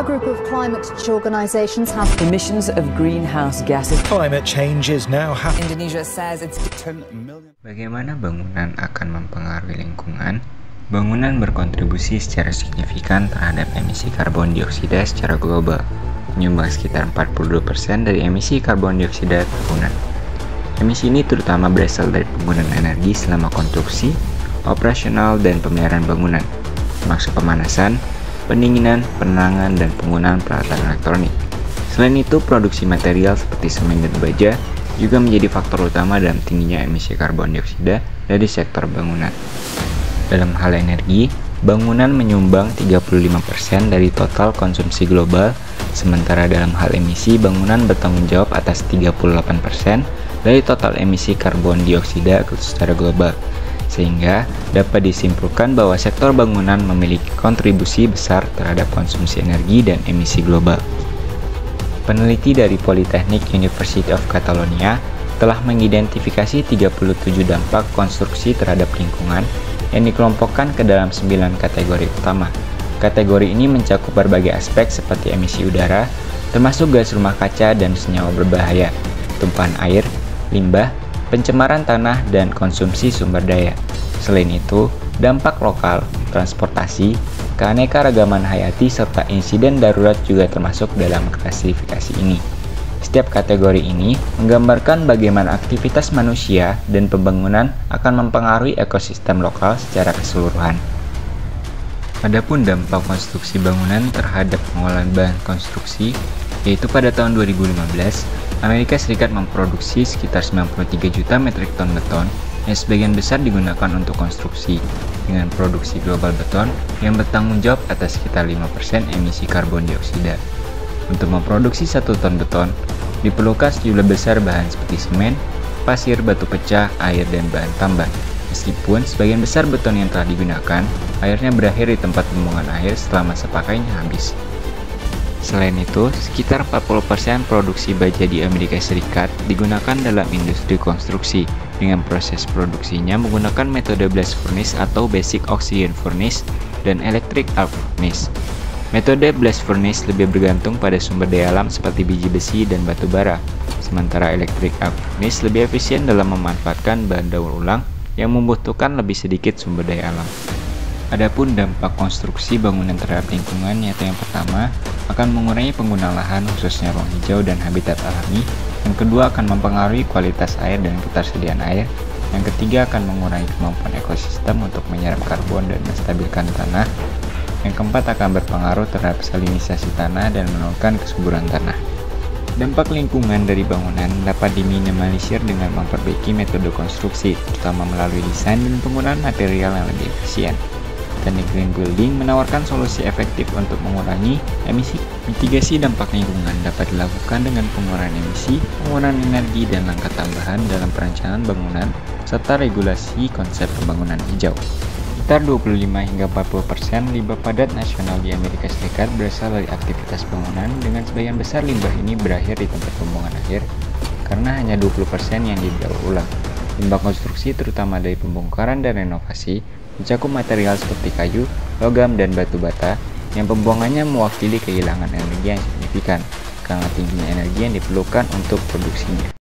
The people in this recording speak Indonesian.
group of climate change organizations have emissions of greenhouse gases. Climate change is now happening. Indonesia says it's 10 million. Bagaimana bangunan akan mempengaruhi lingkungan? Bangunan berkontribusi secara signifikan terhadap emisi karbon dioksida secara global, menyumbang sekitar 42% dari emisi karbon dioksida bangunan. Emisi ini terutama berasal dari penggunaan energi selama konstruksi, operasional, dan pemeliharaan bangunan, termasuk pemanasan, pendinginan, penerangan, dan penggunaan peralatan elektronik. Selain itu, produksi material seperti semen dan baja juga menjadi faktor utama dalam tingginya emisi karbon dioksida dari sektor bangunan. Dalam hal energi, bangunan menyumbang 35% dari total konsumsi global, sementara dalam hal emisi, bangunan bertanggung jawab atas 38% dari total emisi karbon dioksida secara global. Sehingga dapat disimpulkan bahwa sektor bangunan memiliki kontribusi besar terhadap konsumsi energi dan emisi global. Peneliti dari Polytechnic University of Catalonia telah mengidentifikasi 37 dampak konstruksi terhadap lingkungan yang dikelompokkan ke dalam 9 kategori utama. Kategori ini mencakup berbagai aspek seperti emisi udara, termasuk gas rumah kaca dan senyawa berbahaya, tumpahan air, limbah, pencemaran tanah, dan konsumsi sumber daya. Selain itu, dampak lokal, transportasi, keanekaragaman hayati, serta insiden darurat juga termasuk dalam klasifikasi ini. Setiap kategori ini menggambarkan bagaimana aktivitas manusia dan pembangunan akan mempengaruhi ekosistem lokal secara keseluruhan. Adapun dampak konstruksi bangunan terhadap pengolahan bahan konstruksi, yaitu pada tahun 2015, Amerika Serikat memproduksi sekitar 93 juta metrik ton beton yang sebagian besar digunakan untuk konstruksi, dengan produksi global beton yang bertanggung jawab atas sekitar 5% emisi karbon dioksida. Untuk memproduksi 1 ton beton, diperlukan sejumlah besar bahan seperti semen, pasir, batu pecah, air, dan bahan tambah. Meskipun sebagian besar beton yang telah digunakan, akhirnya berakhir di tempat pembuangan air setelah masa pakainya habis. Selain itu, sekitar 40% produksi baja di Amerika Serikat digunakan dalam industri konstruksi, dengan proses produksinya menggunakan metode blast furnace atau basic oxygen furnace dan electric arc furnace. Metode blast furnace lebih bergantung pada sumber daya alam seperti biji besi dan batu bara, sementara electric arc furnace lebih efisien dalam memanfaatkan bahan daur ulang yang membutuhkan lebih sedikit sumber daya alam. Adapun dampak konstruksi bangunan terhadap lingkungan, yaitu yang pertama akan mengurangi penggunaan lahan khususnya ruang hijau dan habitat alami, yang kedua akan mempengaruhi kualitas air dan ketersediaan air, yang ketiga akan mengurangi kemampuan ekosistem untuk menyerap karbon dan menstabilkan tanah, yang keempat akan berpengaruh terhadap salinisasi tanah dan menurunkan kesuburan tanah. Dampak lingkungan dari bangunan dapat diminimalisir dengan memperbaiki metode konstruksi, terutama melalui desain dan penggunaan material yang lebih efisien. Teknik green building menawarkan solusi efektif untuk mengurangi emisi. Mitigasi dampak lingkungan dapat dilakukan dengan pengurangan emisi, penggunaan energi, dan langkah tambahan dalam perencanaan bangunan, serta regulasi konsep pembangunan hijau. Sekitar 25 hingga 40% limbah padat nasional di Amerika Serikat berasal dari aktivitas bangunan, dengan sebagian besar limbah ini berakhir di tempat pembuangan akhir karena hanya 20% yang didaur ulang. Limbah konstruksi, terutama dari pembongkaran dan renovasi, mencakup material seperti kayu, logam, dan batu bata yang pembuangannya mewakili kehilangan energi yang signifikan karena tingginya energi yang diperlukan untuk produksinya.